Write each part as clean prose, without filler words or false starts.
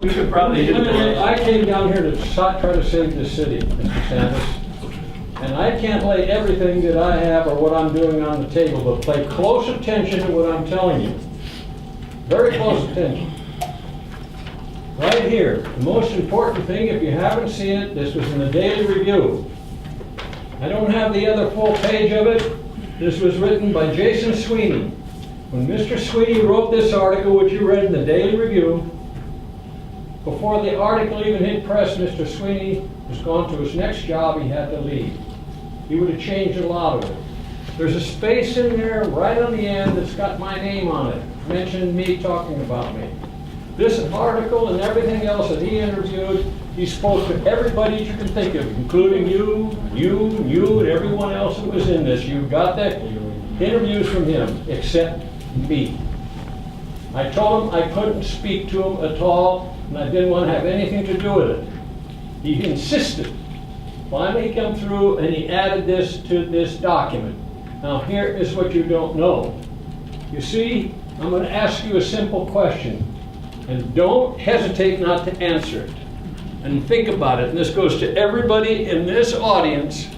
We should probably hit it. I came down here to try to save the city, Mr. Sanders. And I can't lay everything that I have or what I'm doing on the table, but pay close attention to what I'm telling you. Very close attention. Right here, the most important thing, if you haven't seen it, this was in the Daily Review. I don't have the other full page of it. This was written by Jason Sweeney. When Mr. Sweeney wrote this article, which you read in the Daily Review, before the article even hit press, Mr. Sweeney was gone to his next job. He had to leave. He would have changed a lot of it. There's a space in there right on the end that's got my name on it, mentioning me, talking about me. This article and everything else that he interviewed, he spoke to everybody you can think of, including you, and everyone else that was in this. You got the interviews from him, except me. I told him I couldn't speak to him at all, and I didn't want to have anything to do with it. He insisted. Finally, he came through and he added this to this document. Now, here is what you don't know. You see, I'm going to ask you a simple question, and don't hesitate not to answer it. And think about it, and this goes to everybody in this audience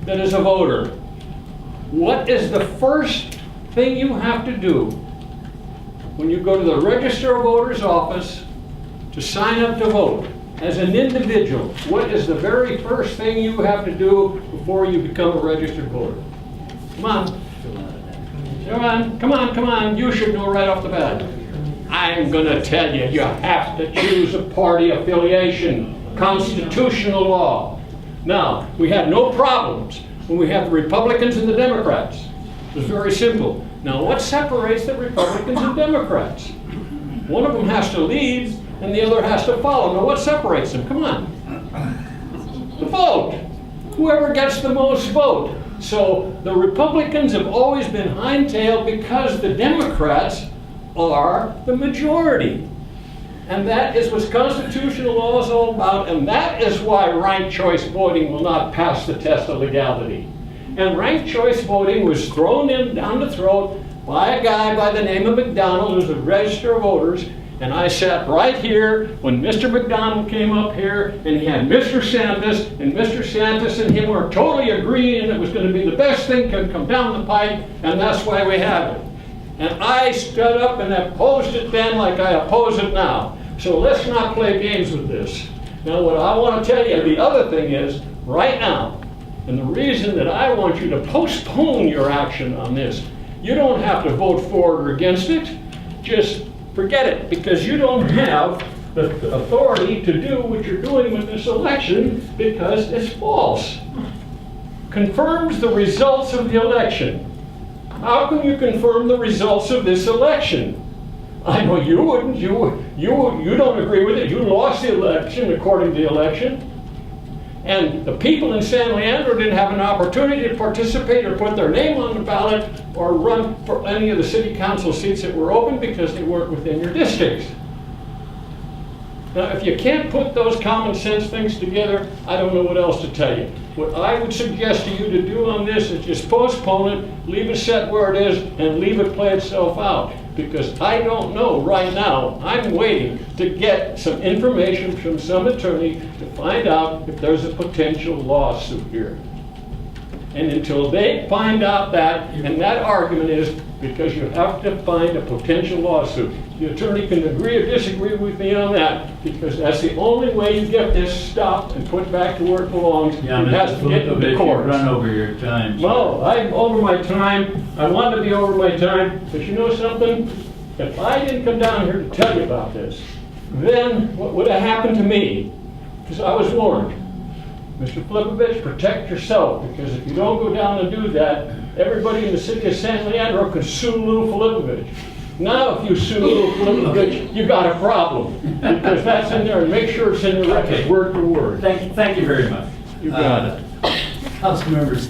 that is a voter. What is the first thing you have to do when you go to the Register of Voters office to sign up to vote? As an individual, what is the very first thing you have to do before you become a registered voter? Come on. Come on. You should know right off the bat. I'm going to tell you, you have to choose a party affiliation. Constitutional law. Now, we had no problems when we had the Republicans and the Democrats. It was very simple. Now, what separates the Republicans and Democrats? One of them has to lead, and the other has to follow. Now, what separates them? Come on. The vote. Whoever gets the most vote. So the Republicans have always been hind-tailed because the Democrats are the majority. And that is what constitutional law is all about, and that is why ranked choice voting will not pass the test of legality. And ranked choice voting was thrown in down the throat by a guy by the name of McDonald, who's a Register of Voters. And I sat right here when Mr. McDonald came up here, and he had Mr. Santos, and Mr. Santos and him were totally agreeing it was going to be the best thing to come down the pipe, and that's why we have it. And I stood up and opposed it then like I oppose it now. So let's not play games with this. Now what I want to tell you, the other thing is, right now, and the reason that I want you to postpone your action on this, you don't have to vote for it or against it. Just forget it, because you don't have the authority to do what you're doing with this election because it's false. Confirms the results of the election. How can you confirm the results of this election? I know you wouldn't. You don't agree with it. You lost the election according to the election. And the people in San Leandro didn't have an opportunity to participate or put their name on the ballot or run for any of the city council seats that were open because they weren't within your districts. Now, if you can't put those common sense things together, I don't know what else to tell you. What I would suggest to you to do on this is just postpone it, leave it set where it is, and leave it play itself out. Because I don't know right now. I'm waiting to get some information from some attorney to find out if there's a potential lawsuit here. And until they find out that, and that argument is because you have to find a potential lawsuit. The attorney can agree or disagree with me on that, because that's the only way you get this stopped and put back to where it belongs. Yeah, it has to get to the courts. You've run over your time. No, I'm over my time. I want to be over my time, but you know something? If I didn't come down here to tell you about this, then what would have happened to me? Because I was warned. Mr. Filipovich, protect yourself, because if you don't go down and do that, everybody in the city of San Leandro could sue Lou Filipovich. Now if you sue Lou Filipovich, you got a problem, because that's in there, and make sure it's in the record, word for word. Thank you very much. You got it. House members.